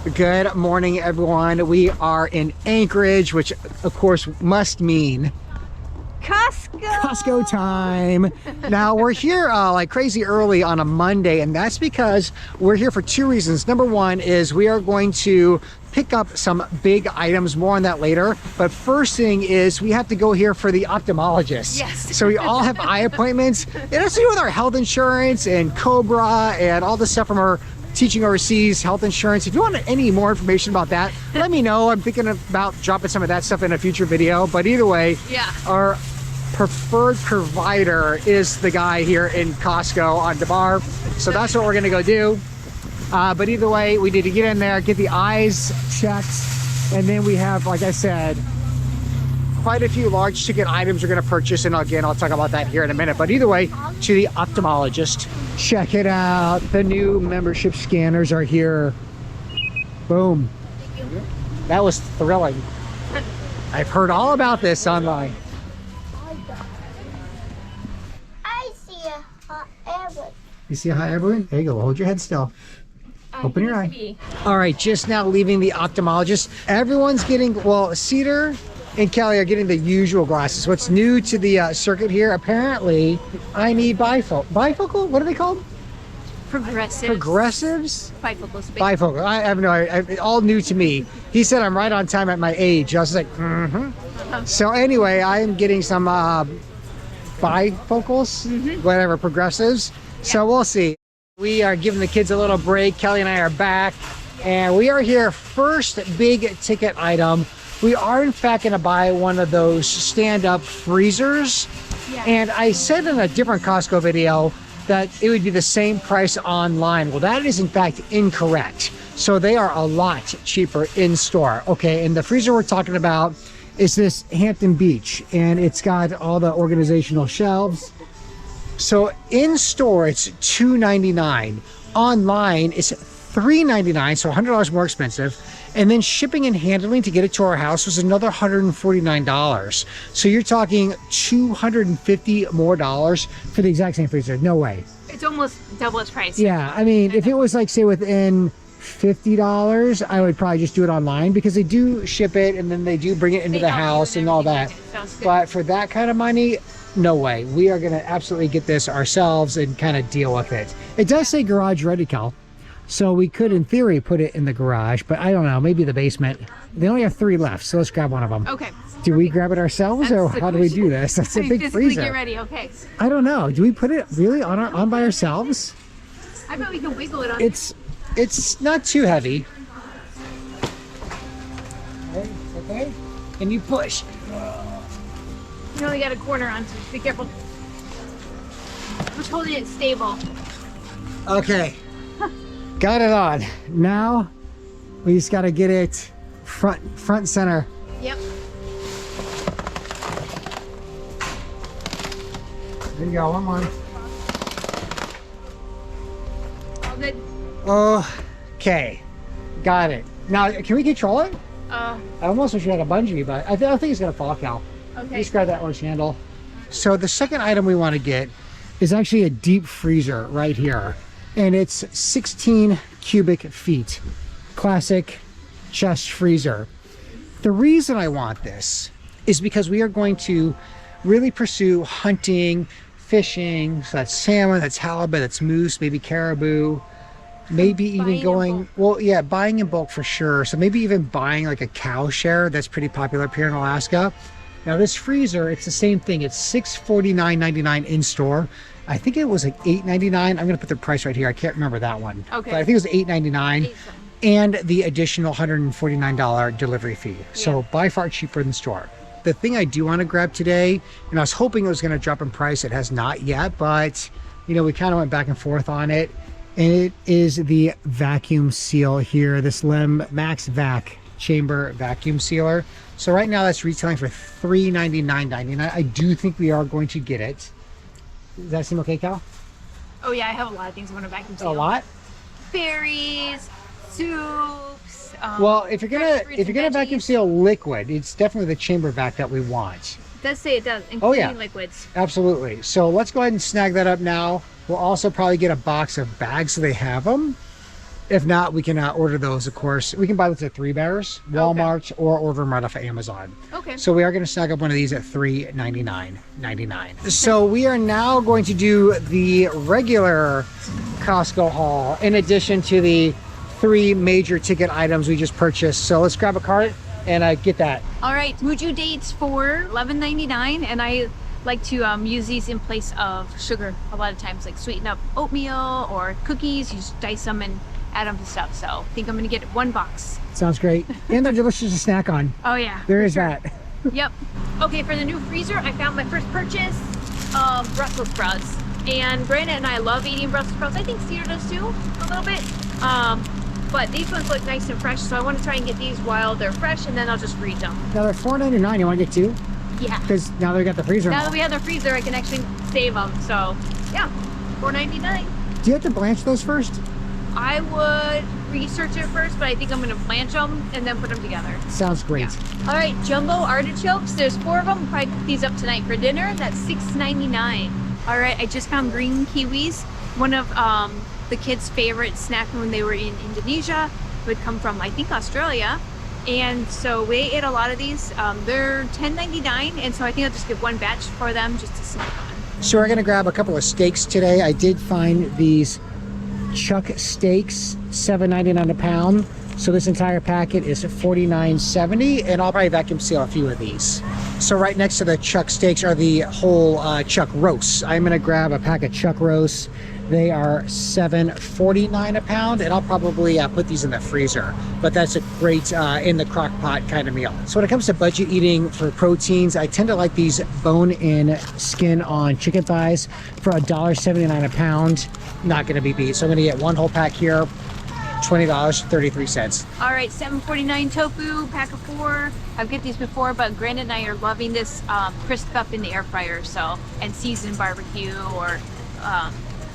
Good morning, everyone. We are in Anchorage, which of course must mean Costco time. Now we're here like crazy early on a Monday, and that's because we're here for two reasons. Number one is we are going to pick up some big items, more on that later. But first thing is we have to go here for the optometrist. Yes. So we all have eye appointments. It has to do with our health insurance and Cobra and all the stuff from our teaching overseas health insurance. If you want any more information about that, let me know. I'm thinking about dropping some of that stuff in a future video. But either way, yeah, our preferred provider is the guy here in Costco on DeBar. So that's what we're gonna go do. But either way, we need to get in there, get the eyes checked, and then we have, like I said, quite a few large ticket items we're gonna purchase, and again, I'll talk about that here in a minute. But either way, to the ophthalmologist. Check it out. The new membership scanners are here. Boom. Thank you. That was thrilling. I've heard all about this online. I see a hot air balloon. You see a hot air balloon? There you go. Hold your head still. Open your eye. Be. All right, just now leaving the ophthalmologist. Everyone's getting, well, Cedar and Kelly are getting the usual glasses. What's new to the circuit here, apparently, I need bifocal? What are they called? Progressives. Progressives? Bifocals. Bifocal. I have no idea. All new to me. He said I'm right on time at my age. I was like, mm-hmm. So anyway, I am getting some bifocals, whatever, progressives. So we'll see. We are giving the kids a little break. Kelly and I are back, and we are here. First big ticket item. We are in fact going to buy one of those stand-up freezers. Yeah. And I said in a different Costco video that it would be the same price online. Well, that is in fact incorrect. So they are a lot cheaper in store. Okay, and the freezer we're talking about is this Hampton Beach, and it's got all the organizational shelves. So in store, it's $2.99. Online, it's $3.99, so $100 more expensive. And then shipping and handling to get it to our house was another $149. So you're talking $250 more for the exact same freezer. No way. It's almost double its price. Yeah, I mean, if it was like, say, within $50, I would probably just do it online, because they do ship it and then they do bring it into the house and all that. But for that kind of money, no way. We are going to absolutely get this ourselves and kind of deal with it. It does say garage ready, Cal. So we could, in theory, put it in the garage, but I don't know, maybe the basement. They only have 3 left, so let's grab one of them. Okay. Do we grab it ourselves, or how do we do this? That's a big freezer. Get ready, okay. I don't know. Do we put it really on by ourselves? I bet we can wiggle it on. It's not too heavy. Okay. And you push. You only got a corner on, so just be careful. Just holding it stable. Okay. Got it on. Now we just got to get it front center. Yep. There you go. One more. All good. Okay. Got it. Now, can we control it? Uh, I almost wish we had a bungee, but I think it's going to fall, Cal. okay. Just grab that orange handle. So the second item we want to get is actually a deep freezer right here. And it's 16 cubic feet. Classic chest freezer. The reason I want this is because we are going to really pursue hunting, fishing. So that's salmon, that's halibut, that's moose, maybe caribou. Maybe even going, well, yeah, buying in bulk for sure. So maybe even buying like a cow share. That's pretty popular up here in Alaska. Now this freezer, it's the same thing. It's $649.99 in store. I think it was like $8.99. I'm going to put the price right here. I can't remember that one. Okay. But I think it was $8.99 and the additional $149 delivery fee. So by far cheaper than store. The thing I do want to grab today, and I was hoping it was going to drop in price. It has not yet, but you know, we kind of went back and forth on it. And it is the vacuum seal here, this Lem Max Vac chamber vacuum sealer. So right now that's retailing for $399.99. I do think we are going to get it. Does that seem okay, Cal? Oh yeah, I have a lot of things I want to vacuum seal. A lot? Berries, soups. Well, if you're gonna vacuum seal liquid, it's definitely the chamber vac that we want. It does say it does, including liquids. Absolutely. So let's go ahead and snag that up now. We'll also probably get a box of bags so they have them. If not, we can order those, of course. We can buy those at 3 Bears, Walmart, or order them right off of Amazon. Okay. So we are going to stock up one of these at $3.99.99. So we are now going to do the regular Costco haul in addition to the 3 major ticket items we just purchased. So let's grab a cart and get that. All right, Muju dates for $11.99, and I like to use these in place of sugar a lot of times, like sweeten up oatmeal or cookies. You just dice them and add them to stuff. So I think I'm gonna get 1 box. Sounds great. And they're delicious to snack on. Oh yeah, There is that. Yep. Okay, for the new freezer, I found my first purchase of Brussels sprouts. And Brandon and I love eating Brussels sprouts. I think Cedar does too, a little bit. But these ones look nice and fresh, so I want to try and get these while they're fresh, and then I'll just freeze them. Now they're $4.99. You want to get 2? Yeah. Because now they've got the freezer. Now that we have the freezer, I can actually save them. So, yeah, $4.99. Do you have to blanch those first? I would research it first, but I think I'm going to blanch them and then put them together. Sounds great. Yeah. All right, jumbo artichokes. There's 4 of them. We'll probably cook these up tonight for dinner. That's $6.99. All right, I just found green kiwis. One of the kids' favorite snack when they were in Indonesia. Would come from, I think, Australia. And so we ate a lot of these. They're $10.99, and so I think I'll just get 1 batch for them just to snack on. So we're going to grab a couple of steaks today. I did find these chuck steaks, $7.99 a pound. So this entire packet is $49.70, and I'll probably vacuum seal a few of these. So right next to the chuck steaks are the whole chuck roasts. I'm going to grab a pack of chuck roasts. They are $7.49 a pound, and I'll probably put these in the freezer. But that's a great in the crock pot kind of meal. So when it comes to budget eating for proteins, I tend to like these bone-in skin-on chicken thighs for $1.79 a pound. Not going to be beat. So I'm going to get 1 whole pack here, $20.33. All right, $7.49 tofu, pack of 4. I've get these before, but Brandon and I are loving this crisp up in the air fryer. So, and seasoned barbecue or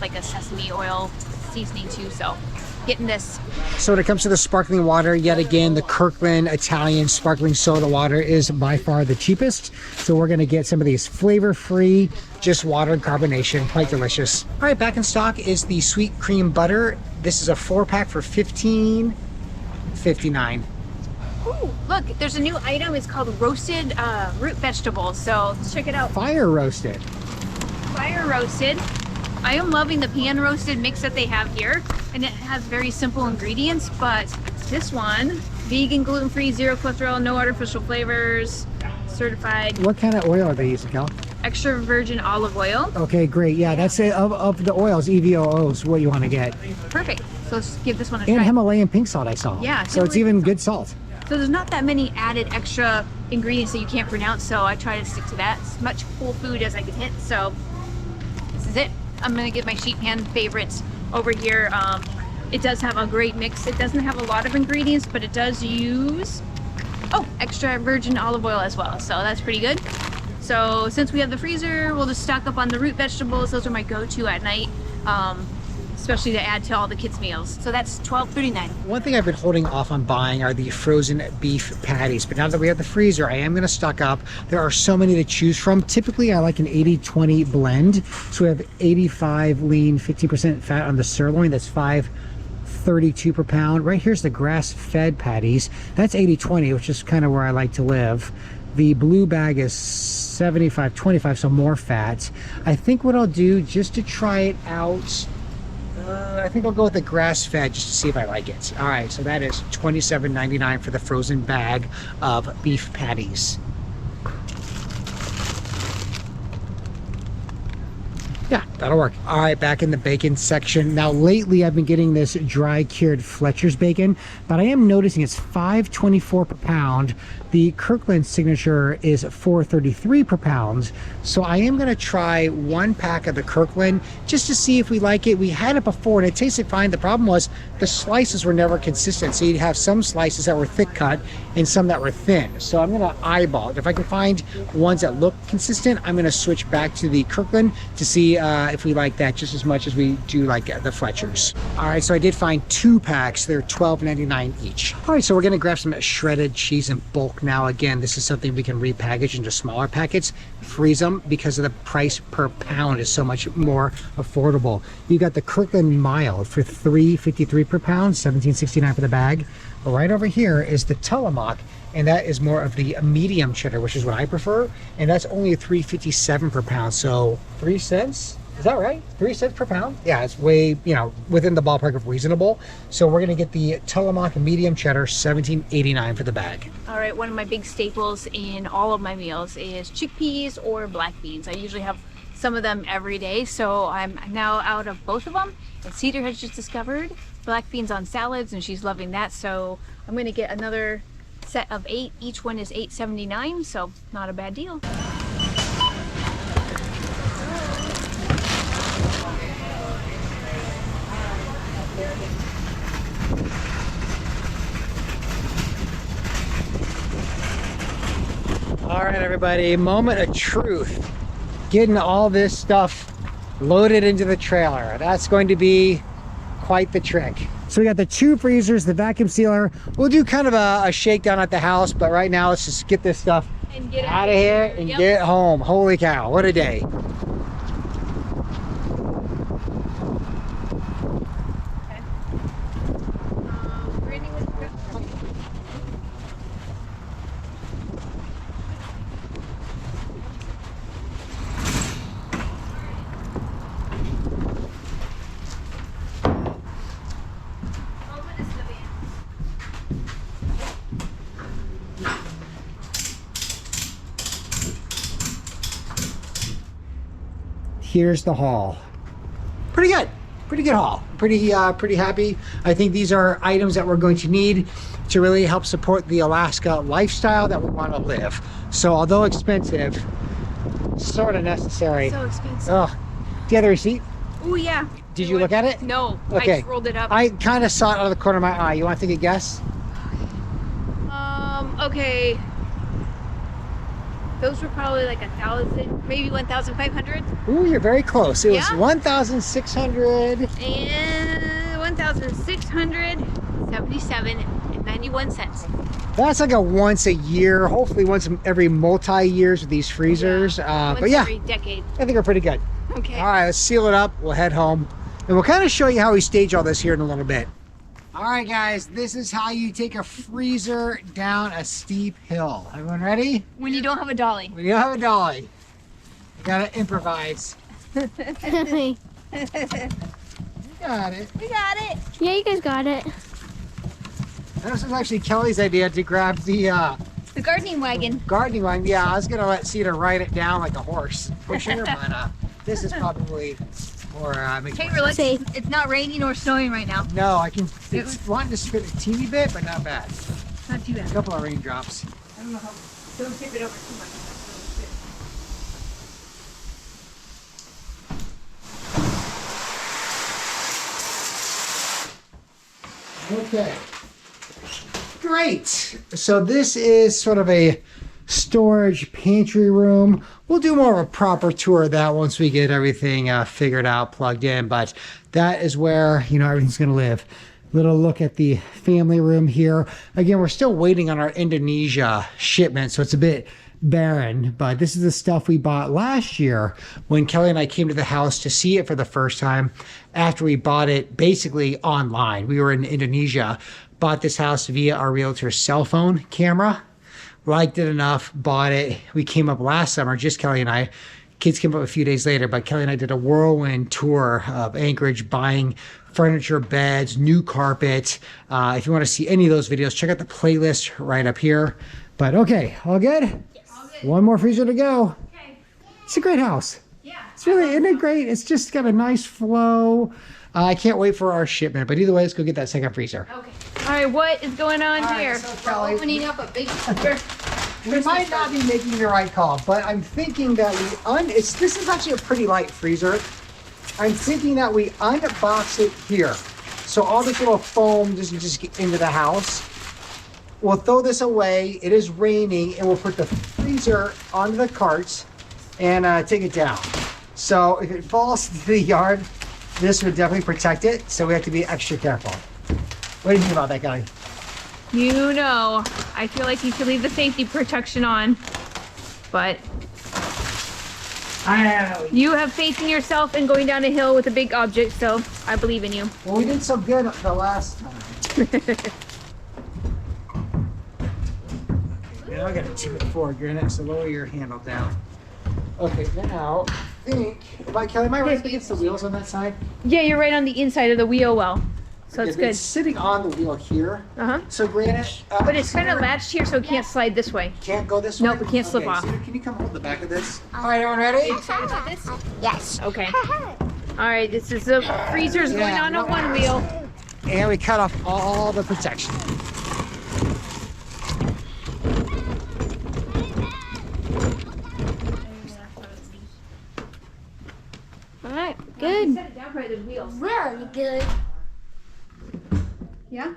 like a sesame oil seasoning too. So getting this. So when it comes to the sparkling water, yet again, the Kirkland Italian sparkling soda water is by far the cheapest. So we're going to get some of these flavor-free, just water and carbonation. Quite delicious. All right, back in stock is the sweet cream butter. This is a 4-pack for $15.59. Ooh, look, there's a new item. It's called roasted root vegetables. So let's check it out. Fire roasted. Fire roasted. I am loving the pan roasted mix that they have here, and it has very simple ingredients, but this one, vegan, gluten-free, 0 cholesterol, no artificial flavors, certified. What kind of oil are they using, Cal? Extra virgin olive oil. Okay, great. Yeah, that's it. Of the oils, EVOO is what you want to get. Perfect. So let's give this one a try. And Himalayan pink salt I saw. Yeah. So it's even good salt. So there's not that many added extra ingredients that you can't pronounce, so I try to stick to that. As much whole food as I can hit, so this is it. I'm gonna get my sheet pan favorites over here. It does have a great mix. It doesn't have a lot of ingredients, but it does use extra virgin olive oil as well, so that's pretty good. So since we have the freezer, we'll just stock up on the root vegetables. Those are my go-to at night, especially to add to all the kids' meals. So that's $12.39. One thing I've been holding off on buying are the frozen beef patties, but now that we have the freezer, I am going to stock up. There are so many to choose from. Typically, I like an 80-20 blend. So we have 85 lean, 15% fat on the sirloin. That's $5.32 per pound. Right here's the grass-fed patties. That's 80-20, which is kind of where I like to live. The blue bag is 75-25, so more fat. I think what I'll do, just to try it out, I think I'll go with the grass-fed just to see if I like it. All right, so that is $27.99 for the frozen bag of beef patties. Yeah, that'll work. All right, back in the bacon section. Now, lately, I've been getting this dry cured Fletcher's bacon, but I am noticing it's $5.24 per pound. The Kirkland signature is $4.33 per pound. So I am going to try 1 pack of the Kirkland just to see if we like it. We had it before and it tasted fine. The problem was the slices were never consistent. So you'd have some slices that were thick cut and some that were thin. So I'm going to eyeball it. If I can find ones that look consistent, I'm going to switch back to the Kirkland to see if we like that just as much as we do like the Fletchers. All right, so I did find 2 packs. They're $12.99 each. All right, so we're gonna grab some shredded cheese in bulk now. Again, this is something we can repackage into smaller packets, freeze them, because of the price per pound is so much more affordable. You got the Kirkland Mild for $3.53 per pound, $17.69 for the bag. Right over here is the Tillamook, and that is more of the medium cheddar, which is what I prefer, and that's only $3.57 per pound, so 3 cents. Is that right? 3 cents per pound? Yeah, it's way, you know, within the ballpark of reasonable. So we're gonna get the Tillamook medium cheddar, $17.89 for the bag. All right, one of my big staples in all of my meals is chickpeas or black beans. I usually have some of them every day, so I'm now out of both of them. And Cedar has just discovered black beans on salads, and she's loving that. So I'm gonna get another set of 8. Each one is $8.79, so not a bad deal. All right, everybody, moment of truth. Getting all this stuff loaded into the trailer. That's going to be quite the trick. So we got the 2 freezers, the vacuum sealer. We'll do kind of a shakedown at the house, but right now let's just get this stuff And get out of here and get home. Holy cow, what a day. Here's the haul. Pretty good haul. Pretty happy. I think these are items that we're going to need to really help support the Alaska lifestyle that we want to live. So although expensive, sort of necessary. So expensive. Oh, do you have the receipt? Oh yeah. Did you look at it? No. Okay. I just rolled it up. I kind of saw it out of the corner of my eye. You want to take a guess? Okay. Those were probably like 1,000, maybe 1,500. Ooh, you're very close. It was Yeah? 1,600. And 1,677.91. That's like a once a year, hopefully once every multi-years with these freezers. Once But yeah, every decade. I think we're pretty good. Okay. All right, let's seal it up. We'll head home. And we'll kind of show you how we stage all this here in a little bit. All right, guys, this is how you take a freezer down a steep hill. Everyone ready? When you don't have a dolly. When you don't have a dolly, you gotta improvise. You got it. We got it. Yeah, you guys got it. This was actually Kelly's idea to grab the The gardening wagon. gardening wagon. Yeah, I was gonna let Cedar ride it down like a horse pusher, but this is probably more Okay, relax. Safe. It's not raining or snowing right now. no, I can. It's wanting to spit a teeny bit, but not bad. Not too bad. A couple of raindrops. I don't know how. Don't tip it over too much. Okay. Great. So this is sort of a storage pantry room. We'll do more of a proper tour of that once we get everything figured out, plugged in, but that is where, you know, everything's going to live. Little look at the family room here. Again, we're still waiting on our Indonesia shipment, so it's a bit barren, but this is the stuff we bought last year when Kelly and I came to the house to see it for the first time after we bought it basically online. We were in Indonesia, bought this house via our realtor's cell phone camera, liked it enough, bought it. We came up last summer, just Kelly and I. Kids came up a few days later, but Kelly and I did a whirlwind tour of Anchorage, buying furniture, beds, new carpet. If you want to see any of those videos, check out the playlist right up here. But okay, all good? Yes. All good. One more freezer to go. Okay. It's a great house. Yeah. It's really, isn't it great? It's just got a nice flow. I can't wait for our shipment, but either way, let's go get that second freezer. Okay. All right. What is going on All right, here? so We're Kelly- opening up a big. We might not be making the right call, but I'm thinking that this is actually a pretty light freezer. I'm thinking that we unbox it here. So all this little foam doesn't just get into the house. We'll throw this away. It is raining, and we'll put the freezer onto the carts and take it down. So if it falls into the yard, this would definitely protect it. So we have to be extra careful. What do you think about that, guy? You know, I feel like you should leave the safety protection on, but you have faith in yourself and going down a hill with a big object, so I believe in you. Well, we did so good the last time. Now I got to tip it forward. You're gonna have to lower your handle down. Okay, now I think, Kelly, am I right against the wheels on that side? Yeah, you're right on the inside of the wheel well, so it's good. It's sitting on the wheel here. Uh-huh. So granted, But it's kind of latched here, so it can't slide this way. Can't go this way? Nope, it can't slip off. So can you come hold the back of this? All right, everyone ready? Are you excited about this? Yes. Okay. All right, this is the freezer's going on a one wheel. And we cut off all the protection. All right, good. Set it down by the wheels. Really good. Yeah?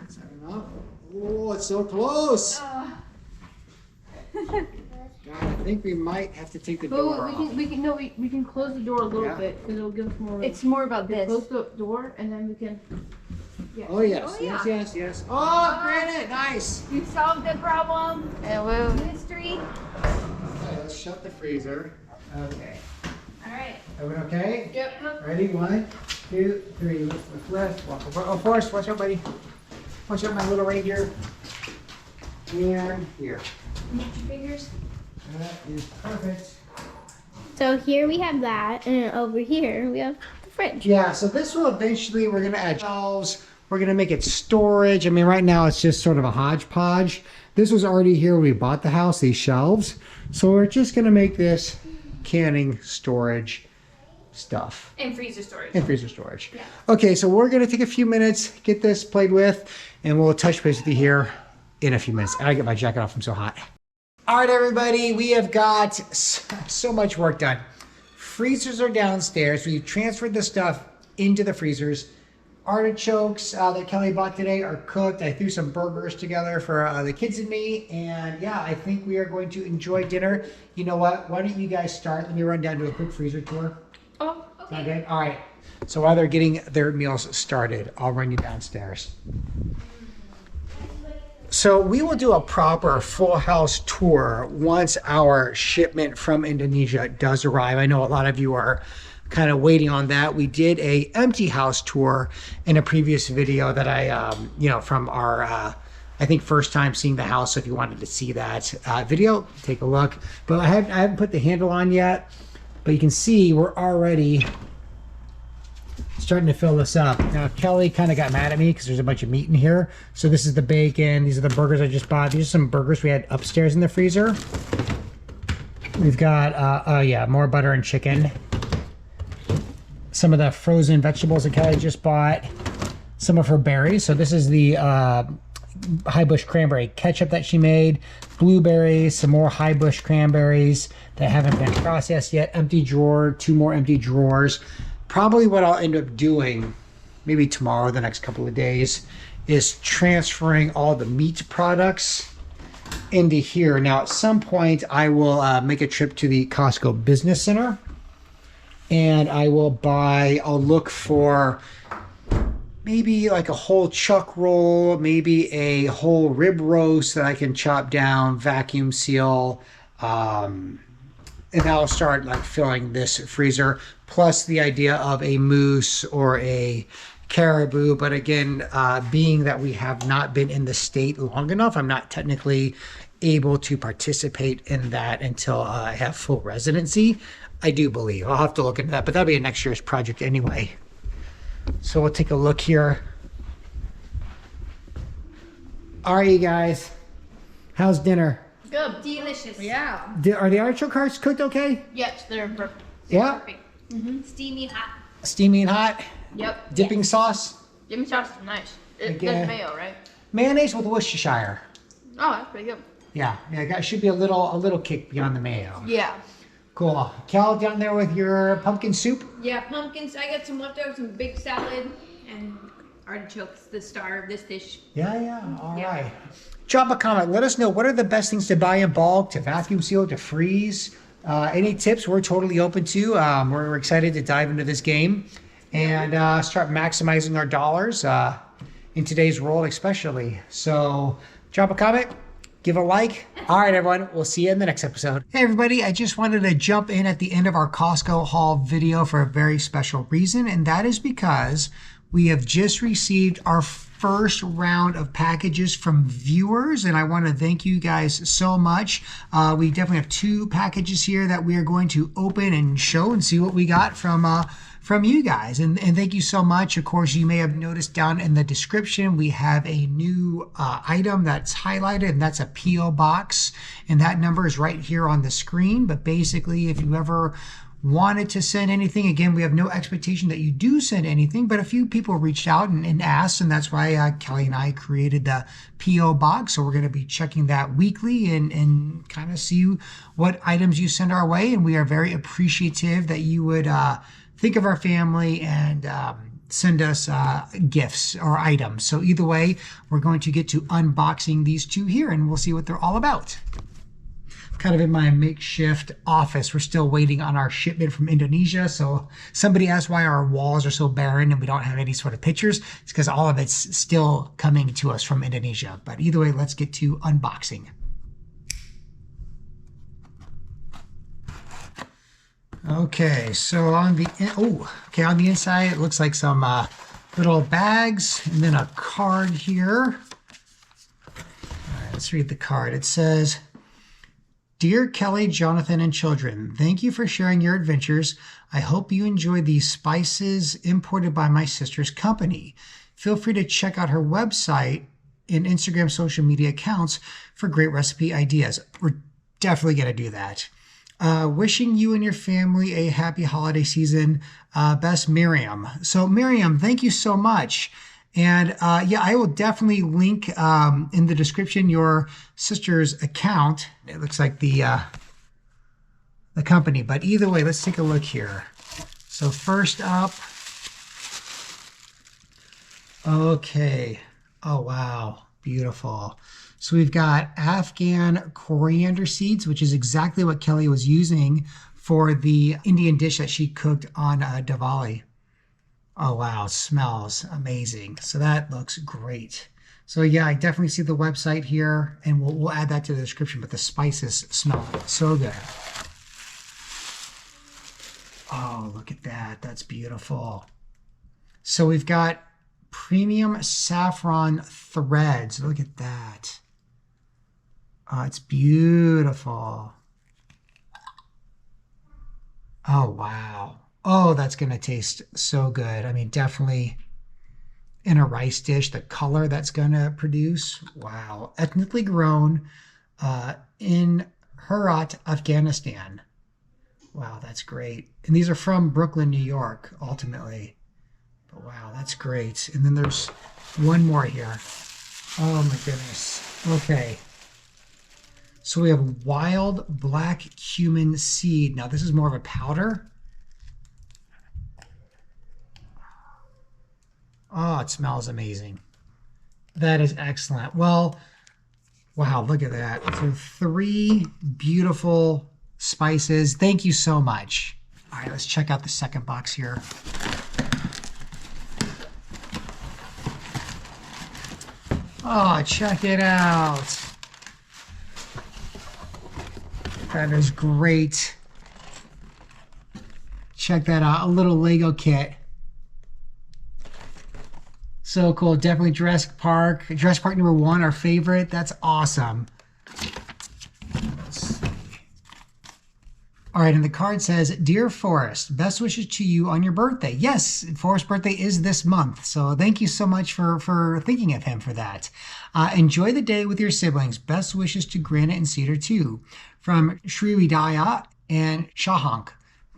Oh, it's so close. God, I think we might have to take the door off. We can close the door a little Yeah. bit because it'll give us more room. It's more about this. Close the door and then we can. Oh, yes, Oh, yeah. yes. Oh, granite, nice. You solved the problem. Mystery. Okay, let's shut the freezer. Okay. All right. Everyone okay? Yep. Ready? 1, 2, 3. Lift left. Walk over. Oh, Forrest, watch out, buddy. Watch out, my little reindeer. And here. Need your fingers. That is perfect. So here we have that, and over here we have the fridge. Yeah, so this will eventually, we're going to add shelves. We're going to make it storage. I mean, right now it's just sort of a hodgepodge. This was already here when we bought the house, these shelves. So we're just going to make this canning storage stuff. And freezer storage. And freezer storage. Yeah. Okay, so we're going to take a few minutes, get this played with, and we'll touch base with you here in a few minutes. I gotta get my jacket off, I'm so hot. All right, everybody, we have got so much work done. Freezers are downstairs. We've transferred the stuff into the freezers. Artichokes that Kelly bought today are cooked. I threw some burgers together for the kids and me. And yeah, I think we are going to enjoy dinner. You know what? Why don't you guys start? Let me run down to a quick freezer tour. Oh, okay. Sound good? All right. So while they're getting their meals started, I'll run you downstairs. So we will do a proper full house tour once our shipment from Indonesia does arrive. I know a lot of you are kind of waiting on that. We did a empty house tour in a previous video that I, from our, I think first time seeing the house. So if you wanted to see that video, take a look. But I haven't put the handle on yet, but you can see we're already starting to fill this up. Now Kelly kind of got mad at me because there's a bunch of meat in here. So this is the bacon. These are the burgers I just bought. These are some burgers we had upstairs in the freezer. We've got, more butter and chicken. Some of the frozen vegetables that Kelly just bought. Some of her berries. So this is the high bush cranberry ketchup that she made. Blueberries, some more high bush cranberries that haven't been processed yet. Empty drawer, 2 more empty drawers. Probably what I'll end up doing, maybe tomorrow, the next couple of days, is transferring all the meat products into here. Now, at some point, I will make a trip to the Costco Business Center, and I'll look for maybe like a whole chuck roll, maybe a whole rib roast that I can chop down, vacuum seal, and I'll start like filling this freezer, plus the idea of a moose or a caribou. But again, being that we have not been in the state long enough, I'm not technically able to participate in that until I have full residency, I do believe. I'll have to look into that, but that'll be a next year's project anyway. So we'll take a look here. All right, you guys, how's dinner? Good. Delicious. Yeah. Are the artichoke hearts cooked okay? Yes, they're perfect. Yeah? Perfect. Steamy hot. Steamy and hot? Yep. Dipping sauce? Jimmy sauce is nice. Okay. There's mayo, right? Mayonnaise with Worcestershire. Oh, that's pretty good. Yeah, it should be a little kick beyond the mayo. Yeah. Cool. Cal, down there with your pumpkin soup? Yeah, pumpkins. I got some leftovers, some big salad, and artichokes, the star of this dish. Yeah, all Yeah. right. Drop a comment. Let us know, what are the best things to buy in bulk, to vacuum seal, to freeze? Any tips we're totally open to. We're excited to dive into this game and start maximizing our dollars in today's world especially. So drop a comment, give a like. All right, everyone, we'll see you in the next episode. Hey, everybody, I just wanted to jump in at the end of our Costco haul video for a very special reason, and that is because we have just received our first round of packages from viewers, and I want to thank you guys so much. We definitely have 2 packages here that we are going to open and show and see what we got from you guys, and thank you so much. Of course, you may have noticed down in the description we have a new item that's highlighted, and that's a PO box, and that number is right here on the screen. But basically, if you ever wanted to send anything, again, we have no expectation that you do send anything, but a few people reached out and asked, and that's why Kelly and I created the PO box. So we're going to be checking that weekly and kind of see what items you send our way, and we are very appreciative that you would think of our family and send us gifts or items. So either way, we're going to get to unboxing these 2 here, and we'll see what they're all about. Kind of in my makeshift office. We're still waiting on our shipment from Indonesia. So somebody asked why our walls are so barren and we don't have any sort of pictures. It's because all of it's still coming to us from Indonesia. But either way, let's get to unboxing. Okay, so on the on the inside it looks like some little bags and then a card here. All right, let's read the card. It says, "Dear Kelly, Jonathan, and children, thank you for sharing your adventures. I hope you enjoy these spices imported by my sister's company. Feel free to check out her website and Instagram social media accounts for great recipe ideas." We're definitely going to do that. Wishing you and your family a happy holiday season. Best, Miriam. So Miriam, thank you so much. And yeah, I will definitely link in the description your sister's account. It looks like the company, but either way, let's take a look here. So first up, okay. Oh, wow. Beautiful. So we've got Afghan coriander seeds, which is exactly what Kelly was using for the Indian dish that she cooked on Diwali. Oh, wow. It smells amazing. So that looks great. So yeah, I definitely see the website here, and we'll add that to the description, but the spices smell so good. Oh, look at that. That's beautiful. So we've got premium saffron threads. Look at that. Oh, it's beautiful. Oh, wow. Oh, that's going to taste so good. I mean, definitely in a rice dish, the color that's going to produce. Wow. Ethnically grown in Herat, Afghanistan. Wow, that's great. And these are from Brooklyn, New York, ultimately. But wow, that's great. And then there's one more here. Oh my goodness. Okay. So we have wild black cumin seed. Now this is more of a powder. Oh, it smells amazing. That is excellent. Well, wow, look at that. So 3 beautiful spices. Thank you so much. All right, let's check out the second box here. Oh, check it out. That is great. Check that out, a little Lego kit. So cool, definitely Jurassic Park number 1, our favorite. That's awesome. Let's see. All right, and the card says, "Dear Forrest, best wishes to you on your birthday." Yes, Forrest's birthday is this month, so thank you so much for thinking of him for that. Enjoy the day with your siblings. Best wishes to Granite and Cedar too. From Srividaya and Shahank.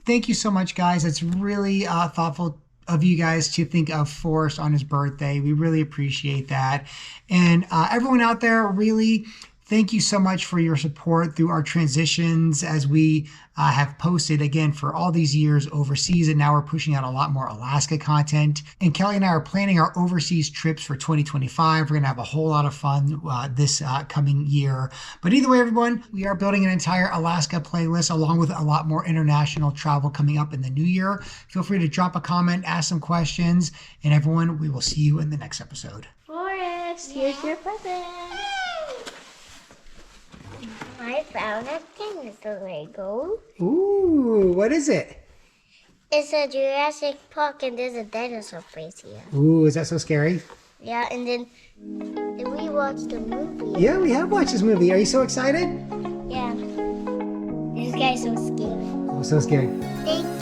Thank you so much, guys. It's really thoughtful of you guys to think of Forrest on his birthday. We really appreciate that. And everyone out there, really Thank you so much for your support through our transitions as we have posted again for all these years overseas, and now we're pushing out a lot more Alaska content. And Kelly and I are planning our overseas trips for 2025. We're going to have a whole lot of fun this coming year. But either way, everyone, we are building an entire Alaska playlist along with a lot more international travel coming up in the new year. Feel free to drop a comment, ask some questions, and everyone, we will see you in the next episode. Forrest, here's your present. I found a thing with the Lego. Ooh, what is it? It's a Jurassic Park and there's a dinosaur face here. Ooh, is that so scary? Yeah, and then we watched the movie. Yeah, we have watched this movie. Are you so excited? Yeah. This guy's so scary. Oh, so scary. Thank